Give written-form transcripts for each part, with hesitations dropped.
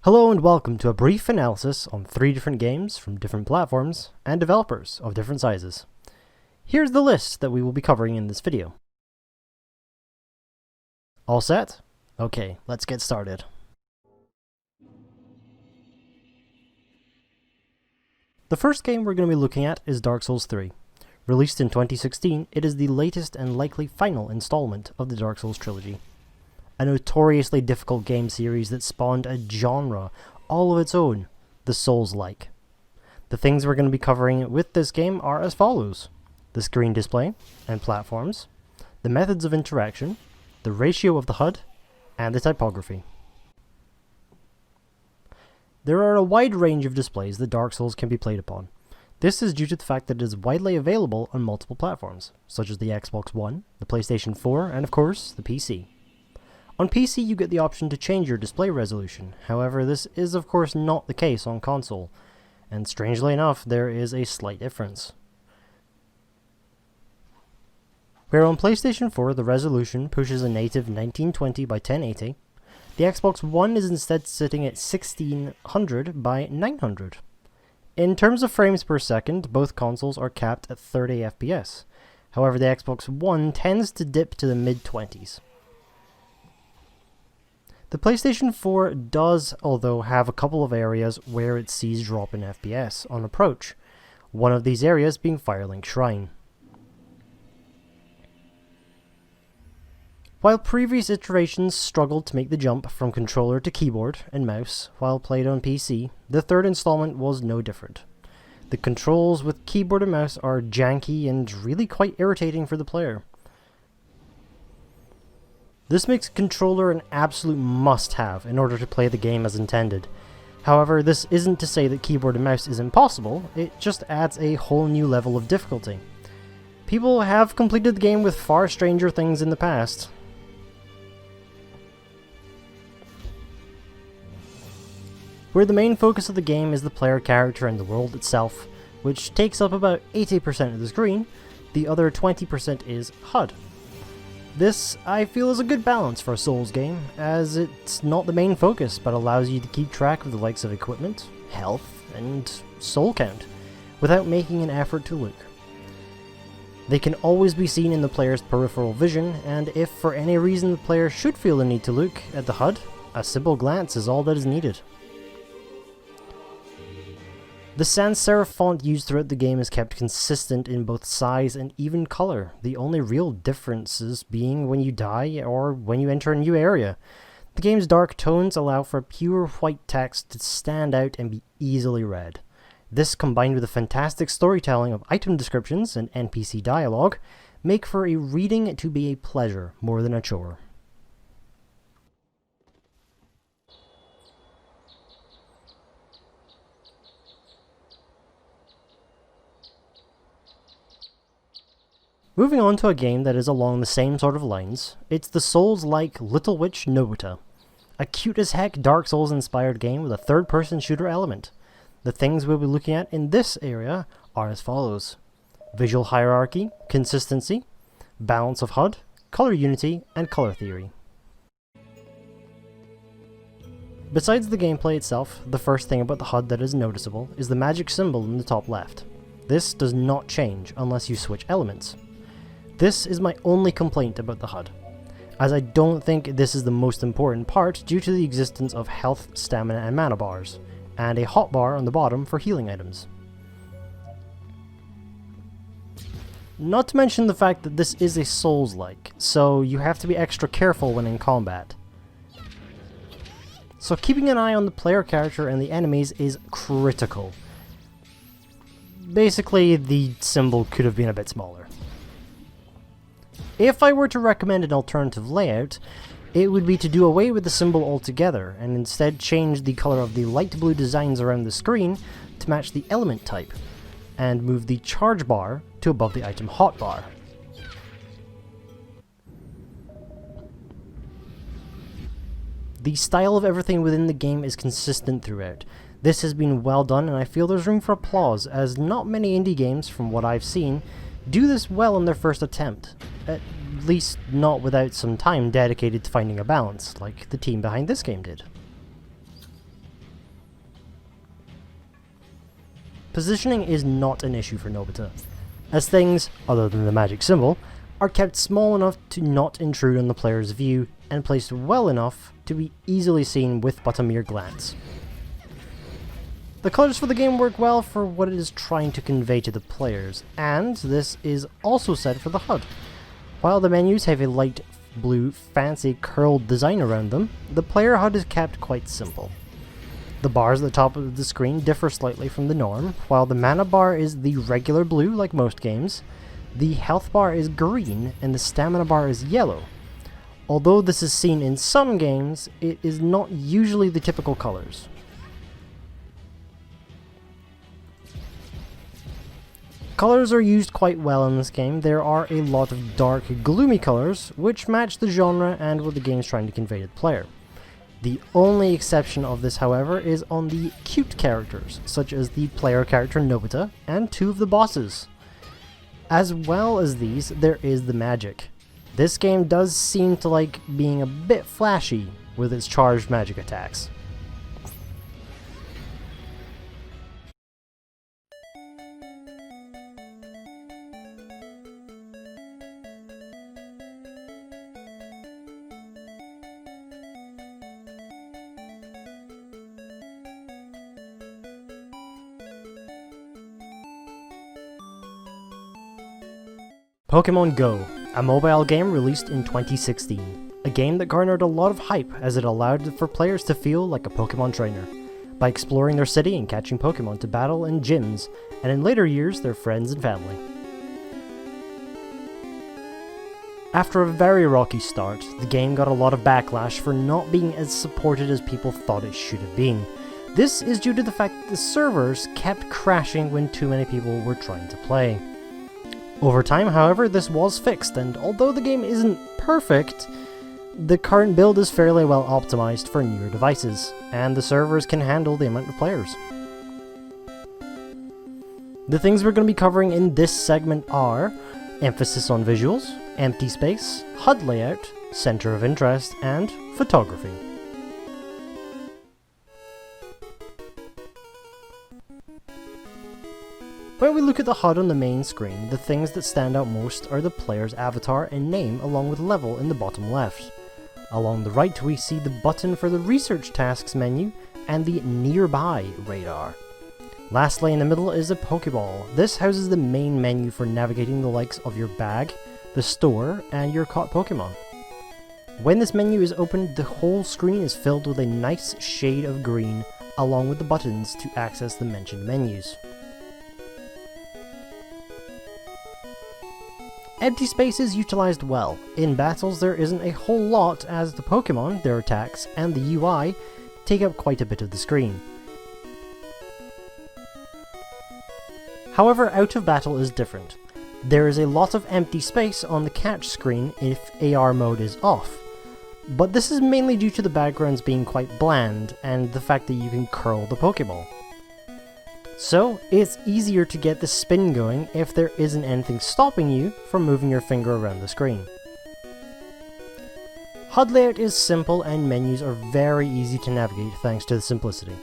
Hello and welcome to a brief analysis on 3 different games from different platforms and developers of different sizes. Here's the list that we will be covering in this video. All set? Okay, let's get started. The first game we're going to be looking at is Dark Souls 3. Released in 2016, it is the latest and likely final installment of the Dark Souls trilogy. A notoriously difficult game series that spawned a genre all of its own, the Souls-like. The things we're going to be covering with this game are as follows: the screen display and platforms, the methods of interaction, the ratio of the HUD, and the typography. There are a wide range of displays that Dark Souls can be played upon. This is due to the fact that it is widely available on multiple platforms, such as the Xbox One, the PlayStation 4, and of course, the PC. On PC, you get the option to change your display resolution. However, this is of course not the case on console, and strangely enough, there is a slight difference. Where on PlayStation 4, the resolution pushes a native 1920 by 1080, the Xbox One is instead sitting at 1600 by 900. In terms of frames per second, both consoles are capped at 30 FPS. However, the Xbox One tends to dip to the mid-20s. The PlayStation 4 does, although, have a couple of areas where it sees drop in FPS on approach, one of these areas being Firelink Shrine. While previous iterations struggled to make the jump from controller to keyboard and mouse while played on PC, the third installment was no different. The controls with keyboard and mouse are janky and really quite irritating for the player. This makes controller an absolute must-have in order to play the game as intended. However, this isn't to say that keyboard and mouse is impossible, it just adds a whole new level of difficulty. People have completed the game with far stranger things in the past. Where the main focus of the game is the player character and the world itself, which takes up about 80% of the screen, the other 20% is HUD. This, I feel, is a good balance for a Souls game, as it's not the main focus, but allows you to keep track of the likes of equipment, health, and soul count, without making an effort to look. They can always be seen in the player's peripheral vision, and if for any reason the player should feel the need to look at the HUD, a simple glance is all that is needed. The sans serif font used throughout the game is kept consistent in both size and even color, the only real differences being when you die or when you enter a new area. The game's dark tones allow for pure white text to stand out and be easily read. This, combined with the fantastic storytelling of item descriptions and NPC dialogue, make for a reading to be a pleasure more than a chore. Moving on to a game that is along the same sort of lines, it's the Souls-like Little Witch Noguta, a cute-as-heck Dark Souls-inspired game with a third-person shooter element. The things we'll be looking at in this area are as follows: visual hierarchy, consistency, balance of HUD, color unity, and color theory. Besides the gameplay itself, the first thing about the HUD that is noticeable is the magic symbol in the top left. This does not change unless you switch elements. This is my only complaint about the HUD, as I don't think this is the most important part due to the existence of health, stamina, and mana bars, and a hotbar on the bottom for healing items. Not to mention the fact that this is a Souls-like, so you have to be extra careful when in combat. So keeping an eye on the player character and the enemies is critical. Basically, the symbol could have been a bit smaller. If I were to recommend an alternative layout, it would be to do away with the symbol altogether, and instead change the color of the light blue designs around the screen to match the element type, and move the charge bar to above the item hotbar. The style of everything within the game is consistent throughout. This has been well done, and I feel there's room for applause, as not many indie games, from what I've seen, do this well in their first attempt. At least not without some time dedicated to finding a balance, like the team behind this game did. Positioning is not an issue for Noguta, as things, other than the magic symbol, are kept small enough to not intrude on the player's view and placed well enough to be easily seen with but a mere glance. The colors for the game work well for what it is trying to convey to the players, and this is also said for the HUD. While the menus have a light blue fancy curled design around them, the player HUD is kept quite simple. The bars at the top of the screen differ slightly from the norm. While the mana bar is the regular blue like most games, the health bar is green and the stamina bar is yellow. Although this is seen in some games, it is not usually the typical colors. Colors are used quite well in this game. There are a lot of dark, gloomy colors, which match the genre and what the game is trying to convey to the player. The only exception of this, however, is on the cute characters, such as the player character Noguta and two of the bosses. As well as these, there is the magic. This game does seem to like being a bit flashy with its charged magic attacks. Pokemon Go, a mobile game released in 2016. A game that garnered a lot of hype as it allowed for players to feel like a Pokemon trainer, by exploring their city and catching Pokemon to battle in gyms, and in later years their friends and family. After a very rocky start, the game got a lot of backlash for not being as supported as people thought it should have been. This is due to the fact that the servers kept crashing when too many people were trying to play. Over time, however, this was fixed, and although the game isn't perfect, the current build is fairly well optimized for newer devices, and the servers can handle the amount of players. The things we're going to be covering in this segment are emphasis on visuals, empty space, HUD layout, center of interest, and photography. When we look at the HUD on the main screen, the things that stand out most are the player's avatar and name along with level in the bottom left. Along the right we see the button for the research tasks menu and the nearby radar. Lastly in the middle is a Pokeball. This houses the main menu for navigating the likes of your bag, the store, and your caught Pokemon. When this menu is opened, the whole screen is filled with a nice shade of green along with the buttons to access the mentioned menus. Empty space is utilized well. In battles there isn't a whole lot as the Pokemon, their attacks, and the UI take up quite a bit of the screen. However, out of battle is different. There is a lot of empty space on the catch screen if AR mode is off, but this is mainly due to the backgrounds being quite bland and the fact that you can curl the Pokeball. So, it's easier to get the spin going if there isn't anything stopping you from moving your finger around the screen. HUD layout is simple and menus are very easy to navigate thanks to the simplicity.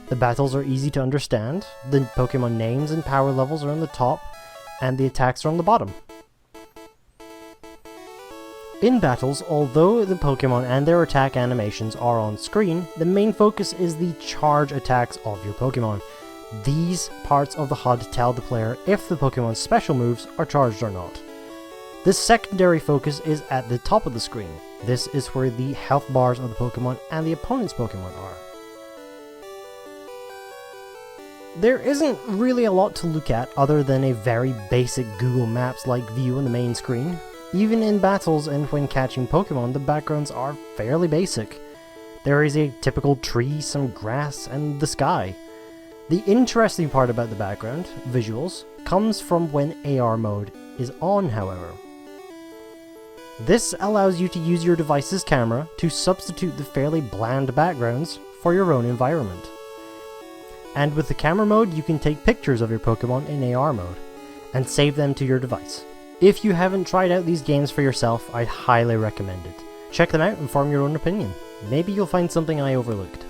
The battles are easy to understand, the Pokemon names and power levels are on the top, and the attacks are on the bottom. In battles, although the Pokemon and their attack animations are on screen, the main focus is the charge attacks of your Pokemon. These parts of the HUD tell the player if the Pokemon's special moves are charged or not. This secondary focus is at the top of the screen. This is where the health bars of the Pokemon and the opponent's Pokemon are. There isn't really a lot to look at other than a very basic Google Maps-like view on the main screen. Even in battles and when catching Pokemon, the backgrounds are fairly basic. There is a typical tree, some grass, and the sky. The interesting part about the background, visuals, comes from when AR mode is on, however. This allows you to use your device's camera to substitute the fairly bland backgrounds for your own environment. And with the camera mode, you can take pictures of your Pokemon in AR mode, and save them to your device. If you haven't tried out these games for yourself, I'd highly recommend it. Check them out and form your own opinion. Maybe you'll find something I overlooked.